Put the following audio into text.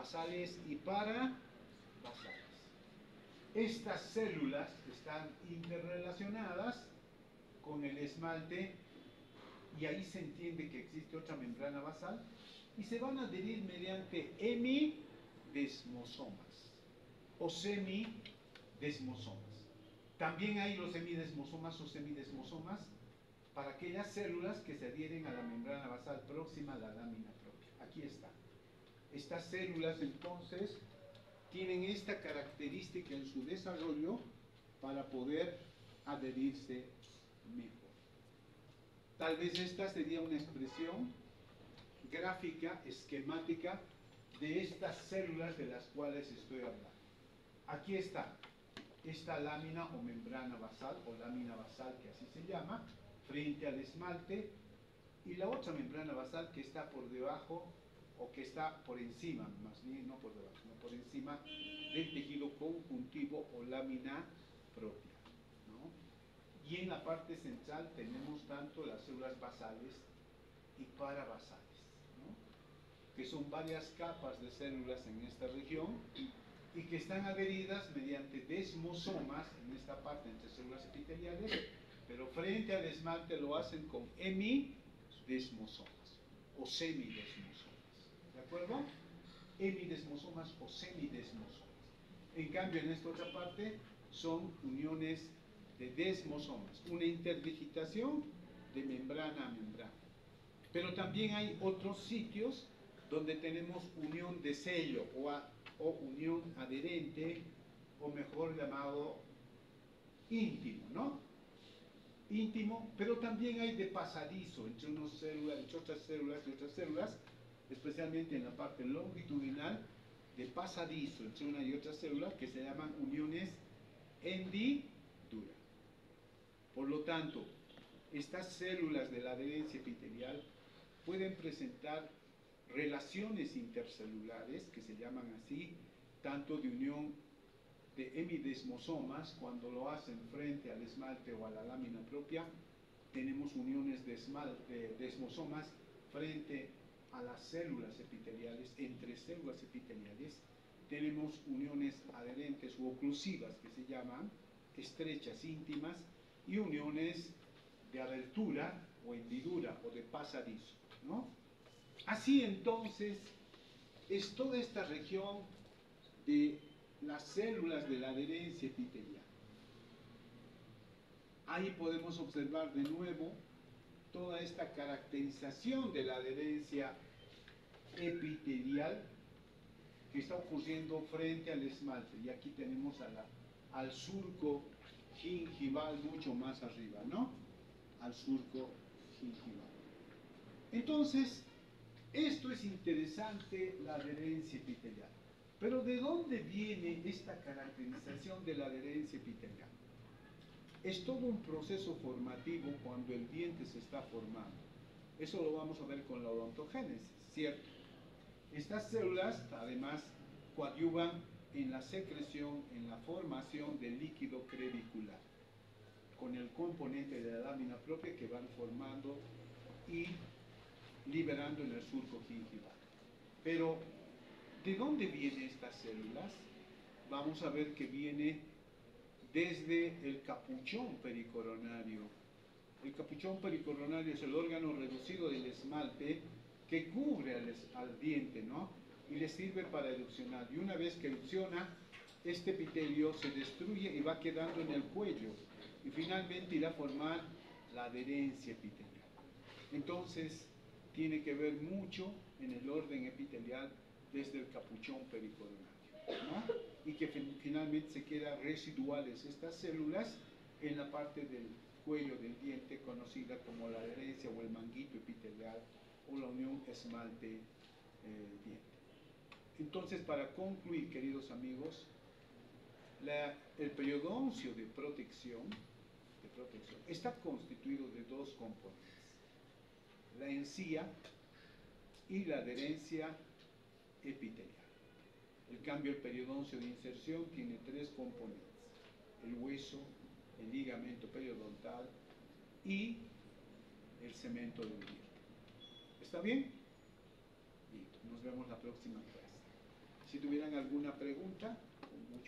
basales y parabasales. Estas células están interrelacionadas con el esmalte y ahí se entiende que existe otra membrana basal y se van a adherir mediante hemidesmosomas o semidesmosomas. También hay los hemidesmosomas o semidesmosomas para aquellas células que se adhieren a la membrana basal próxima a la lámina propia. Aquí está. Estas células entonces tienen esta característica en su desarrollo para poder adherirse mejor. Tal vez esta sería una expresión gráfica, esquemática de estas células de las cuales estoy hablando. Aquí está esta lámina o membrana basal o lámina basal, que así se llama, frente al esmalte, y la otra membrana basal que está por debajo o que está por encima, más bien no por debajo, sino por encima del tejido conjuntivo o lámina propia, ¿no? Y en la parte central tenemos tanto las células basales y parabasales, ¿no? Que son varias capas de células en esta región y que están adheridas mediante desmosomas en esta parte entre células epiteliales, pero frente al esmalte lo hacen con hemidesmosomas o semidesmosomas. ¿De acuerdo? Hemidesmosomas o semidesmosomas. En cambio, en esta otra parte son uniones de desmosomas, una interdigitación de membrana a membrana. Pero también hay otros sitios donde tenemos unión de sello o unión adherente, o mejor llamado íntimo, ¿no? Íntimo, pero también hay de pasadizo entre unas células, entre otras células y otras células, especialmente en la parte longitudinal, de pasadizo entre una y otra célula, que se llaman uniones hendiduras. Por lo tanto, estas células de la adherencia epitelial pueden presentar relaciones intercelulares, que se llaman así, tanto de unión de hemidesmosomas, cuando lo hacen frente al esmalte o a la lámina propia, tenemos uniones de desmosomas frente a las células epiteliales, entre células epiteliales, tenemos uniones adherentes u oclusivas, que se llaman estrechas, íntimas, y uniones de abertura o hendidura o de pasadizo, ¿no? Así entonces es toda esta región de las células de la adherencia epitelial. Ahí podemos observar de nuevo toda esta caracterización de la adherencia epitelial que está ocurriendo frente al esmalte. Y aquí tenemos al surco gingival mucho más arriba, ¿no? Al surco gingival. Entonces, esto es interesante, la adherencia epitelial. Pero ¿de dónde viene esta caracterización de la adherencia epitelial? Es todo un proceso formativo cuando el diente se está formando. Eso lo vamos a ver con la odontogénesis, ¿cierto? Estas células, además, coadyuvan en la secreción, en la formación del líquido crevicular, con el componente de la lámina propia que van formando y liberando en el surco gingival. Pero, ¿de dónde vienen estas células? Vamos a ver que viene desde el capuchón pericoronario. El capuchón pericoronario es el órgano reducido del esmalte que cubre al diente, ¿no? Y le sirve para erupcionar. Y una vez que erupciona, este epitelio se destruye y va quedando en el cuello. Y finalmente irá a formar la adherencia epitelial. Entonces, tiene que ver mucho en el orden epitelial desde el capuchón pericoronario, ¿no? Y que finalmente se quedan residuales estas células en la parte del cuello del diente conocida como la adherencia o el manguito epitelial o la unión esmalte-diente. Entonces, para concluir, queridos amigos, el periodoncio de protección está constituido de dos componentes: la encía y la adherencia epitelial. En cambio, el periodoncio de inserción tiene tres componentes: el hueso, el ligamento periodontal y el cemento del diente. ¿Está bien? Bien, nos vemos la próxima clase. alguna pregunta?